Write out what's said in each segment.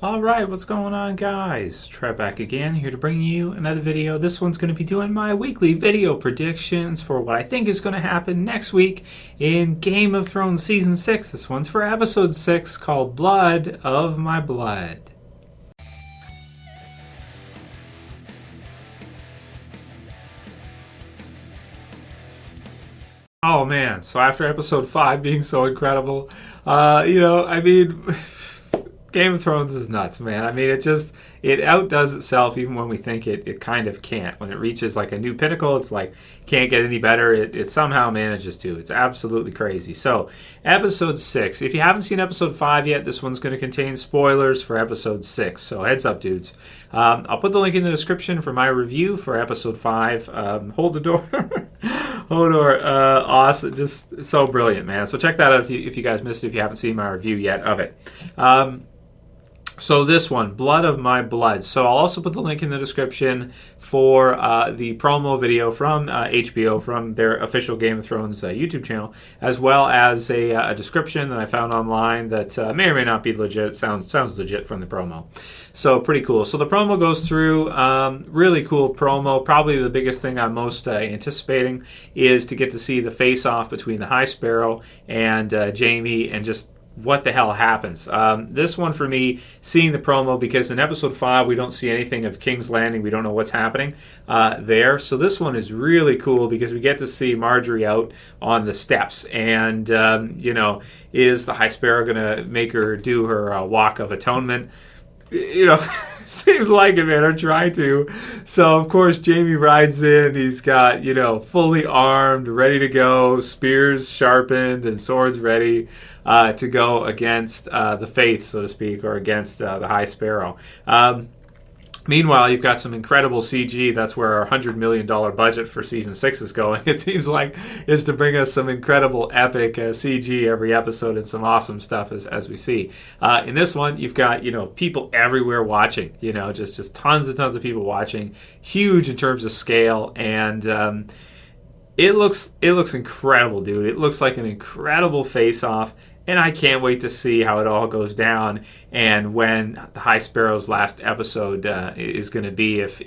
Alright, what's going on, guys? Trev back again, here to bring you another video. This one's going to be doing my weekly video predictions for what I think is going to happen next week in Game of Thrones Season 6. This one's for Episode 6, called Blood of My Blood. Oh man, so after Episode 5 being so incredible, I mean... Game of Thrones is nuts, man. I mean, it outdoes itself even when we think it kind of can't. When it reaches like a new pinnacle, it's like, can't get any better. It somehow manages to. It's absolutely crazy. So, Episode 6. If you haven't seen Episode 5 yet, this one's going to contain spoilers for Episode 6. So, heads up, dudes. I'll put the link in the description for my review for Episode 5. Hold the door. Hodor, awesome. Just so brilliant, man. So, check that out if you guys missed it, if you haven't seen my review yet of it. So this one, Blood of My Blood. So I'll also put the link in the description for the promo video from HBO, from their official Game of Thrones YouTube channel, as well as a description that I found online that may or may not be legit. Sounds legit from the promo. So pretty cool. So the promo goes through, really cool promo. Probably the biggest thing I'm most anticipating is to get to see the face-off between the High Sparrow and Jaime, and just what the hell happens. This one for me, seeing the promo, because in Episode 5 we don't see anything of King's Landing. We don't know what's happening there. So this one is really cool because we get to see Margery out on the steps. And, is the High Sparrow going to make her do her walk of atonement? Seems like it, man. I'm trying to. So, of course, Jaime rides in. He's got, fully armed, ready to go, spears sharpened, and swords ready to go against the faith, so to speak, or against the High Sparrow. Meanwhile, you've got some incredible CG. That's where our $100 million budget for Season 6 is going. It seems like is to bring us some incredible, epic CG every episode and some awesome stuff as we see. In this one, you've got, people everywhere watching. Just tons and tons of people watching. Huge in terms of scale. And it looks incredible, dude. It looks like an incredible face-off. And I can't wait to see how it all goes down, and when the High Sparrow's last episode is going to be, if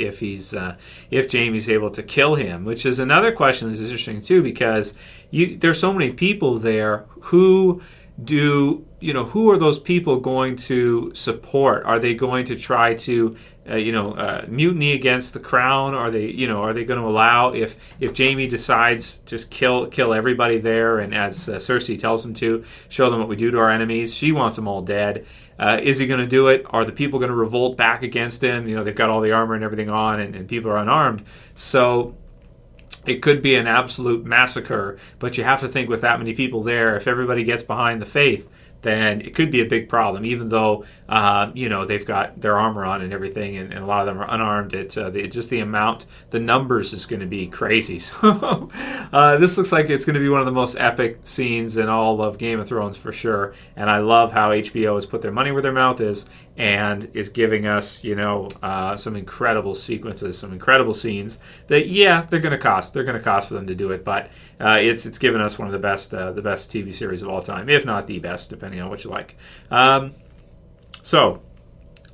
Jaime's able to kill him, which is another question that's interesting too, because there's so many people there who are those people going to support? Are they going to try to, mutiny against the crown? Are they going to allow, if Jaime decides just kill everybody there, and as Cersei tells him to, show them what we do to our enemies? She wants them all dead. Is he going to do it? Are the people going to revolt back against him? They've got all the armor and everything on, and people are unarmed. So it could be an absolute massacre, but you have to think, with that many people there, if everybody gets behind the faith, then it could be a big problem, even though, they've got their armor on and everything, and a lot of them are unarmed. The numbers is going to be crazy. So this looks like it's going to be one of the most epic scenes in all of Game of Thrones for sure. And I love how HBO has put their money where their mouth is and is giving us, some incredible sequences, some incredible scenes that, they're going to cost. They're going to cost for them to do it, but it's given us one of the best TV series of all time, if not the best, depending on what you like. So,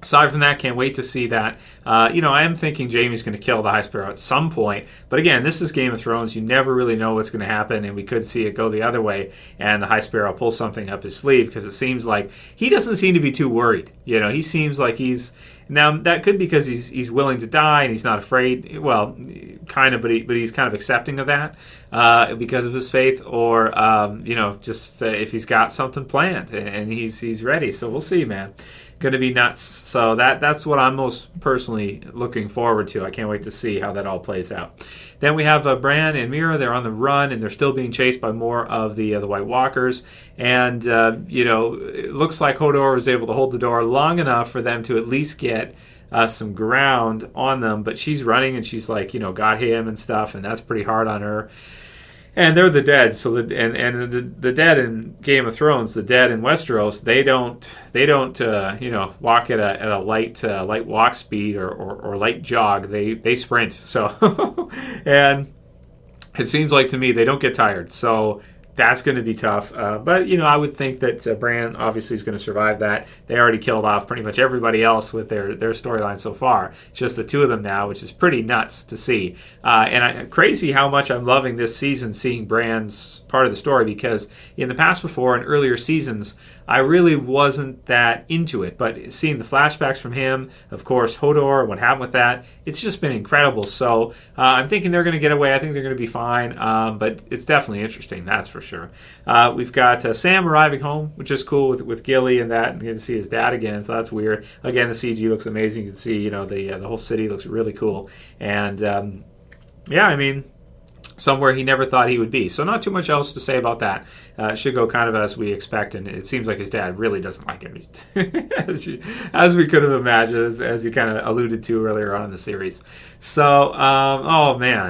aside from that, can't wait to see that. I am thinking Jaime's going to kill the High Sparrow at some point. But again, this is Game of Thrones. You never really know what's going to happen, and we could see it go the other way, and the High Sparrow pull something up his sleeve, because it seems like he doesn't seem to be too worried. He seems like he's... Now, that could be because he's willing to die and he's not afraid. Well, kind of, but he's kind of accepting of that because of his faith, or if he's got something planned and he's ready. So we'll see, man. Going to be nuts. So that's what I'm most personally looking forward to. I can't wait to see how that all plays out. Then we have Bran and Meera. They're on the run, and they're still being chased by more of the White Walkers. And, it looks like Hodor was able to hold the door long enough for them to at least get some ground on them. But she's running, and she's like, got him and stuff, and that's pretty hard on her. And they're the dead. So the dead in Game of Thrones, the dead in Westeros, they don't walk at a light walk speed or light jog. They sprint. So and it seems like to me they don't get tired. So That's going to be tough. But, I would think that Bran obviously is going to survive that. They already killed off pretty much everybody else with their storyline so far. It's just the two of them now, which is pretty nuts to see. Crazy how much I'm loving this season, seeing Bran's part of the story, because in the past before, in earlier seasons, I really wasn't that into it. But seeing the flashbacks from him, of course, Hodor, what happened with that, it's just been incredible. So I'm thinking they're going to get away. I think they're going to be fine. But it's definitely interesting, that's for sure. We've got Sam arriving home, which is cool with Gilly and that, and getting to see his dad again. So that's weird. Again, the CG looks amazing. You can see, the whole city looks really cool. And somewhere he never thought he would be. So not too much else to say about that. It should go kind of as we expect, and it seems like his dad really doesn't like him, as we could have imagined, as you kind of alluded to earlier on in the series. So,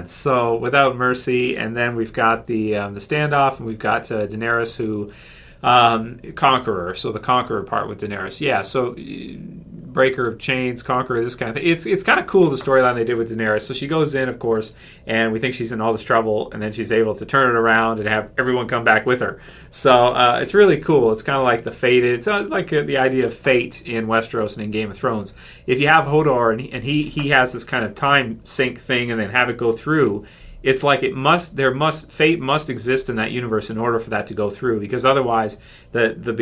so without mercy, and then we've got the standoff, and we've got Daenerys who... Conqueror, so the Conqueror part with Daenerys. Yeah, so breaker of chains, Conqueror, this kind of thing. It's kind of cool, the storyline they did with Daenerys. So she goes in, of course, and we think she's in all this trouble, and then she's able to turn it around and have everyone come back with her. So it's really cool. It's kind of like the fated, it's like the idea of fate in Westeros and in Game of Thrones. If you have Hodor and he has this kind of time sync thing and then have it go through, it's like fate must exist in that universe in order for that to go through, because otherwise the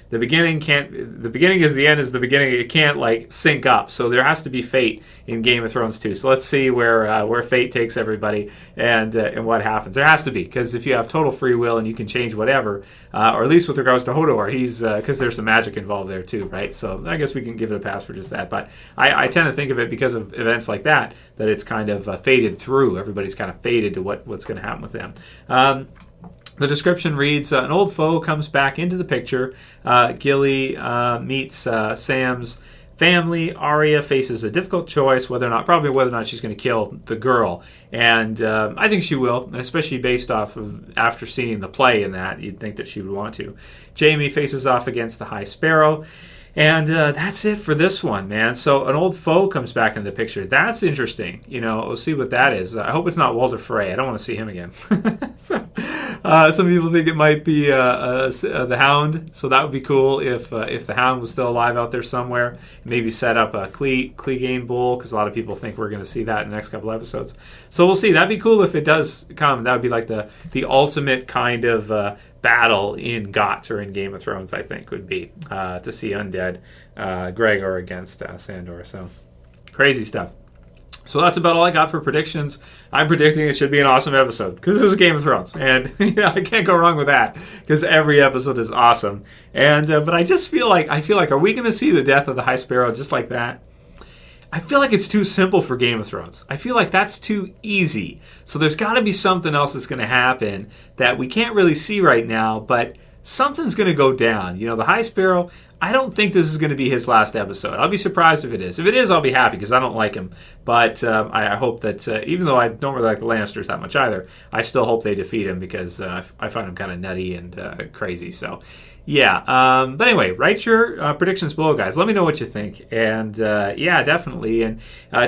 beginning is the end is the beginning. It can't sync up. So there has to be fate in Game of Thrones too. So let's see where fate takes everybody and what happens. There has to be, because if you have total free will and you can change whatever, or at least with regards to Hodor, he's because there's some magic involved there too, right? So I guess we can give it a pass for just that. But I tend to think of it, because of events like that it's kind of fated through. Everybody's kind of faded to what's going to happen with them. The description reads, an old foe comes back into the picture. Gilly meets Sam's family. Arya faces a difficult choice, whether or not she's going to kill the girl. And I think she will, especially based off of after seeing the play in that. You'd think that she would want to. Jaime faces off against the High Sparrow. And that's it for this one, man. So an old foe comes back into the picture. That's interesting. We'll see what that is. I hope it's not Walder Frey. I don't want to see him again. Some people think it might be the Hound. So that would be cool if the Hound was still alive out there somewhere. Maybe set up a Clegane Bowl, because a lot of people think we're going to see that in the next couple episodes. So we'll see. That'd be cool if it does come. That would be like the ultimate kind of battle in GOTS or in Game of Thrones, I think, would be to see undead Gregor against Sandor. So crazy stuff. So that's about all I got for predictions. I'm predicting it should be an awesome episode, because this is Game of Thrones, and I can't go wrong with that, because every episode is awesome. And but I just feel like are we going to see the death of the High Sparrow just like that? I feel like it's too simple for Game of Thrones. I feel like that's too easy. So there's got to be something else that's going to happen that we can't really see right now, but something's going to go down. The High Sparrow, I don't think this is going to be his last episode. I'll be surprised if it is. If it is, I'll be happy, because I don't like him. But I hope that, even though I don't really like the Lannisters that much either, I still hope they defeat him, because I find him kind of nutty and crazy. So, yeah. But anyway, write your predictions below, guys. Let me know what you think. And, yeah, definitely. And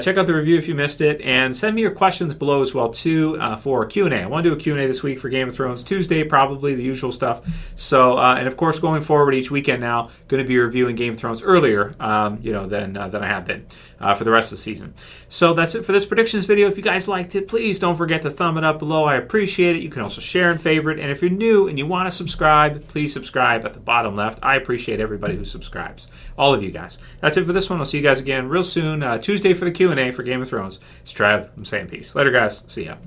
check out the review if you missed it. And send me your questions below as well, too, for Q&A. I want to do a Q&A this week for Game of Thrones. Tuesday, probably, the usual stuff. So, and of course, going forward each weekend now, going to be reviewing Game of Thrones earlier, than I have been for the rest of the season. So that's it for this predictions video. If you guys liked it, please don't forget to thumb it up below. I appreciate it. You can also share and favorite. And if you're new and you want to subscribe, please subscribe at the bottom left. I appreciate everybody who subscribes. All of you guys. That's it for this one. I'll see you guys again real soon. Tuesday for the Q&A for Game of Thrones. It's Trev. I'm saying peace. Later, guys. See ya.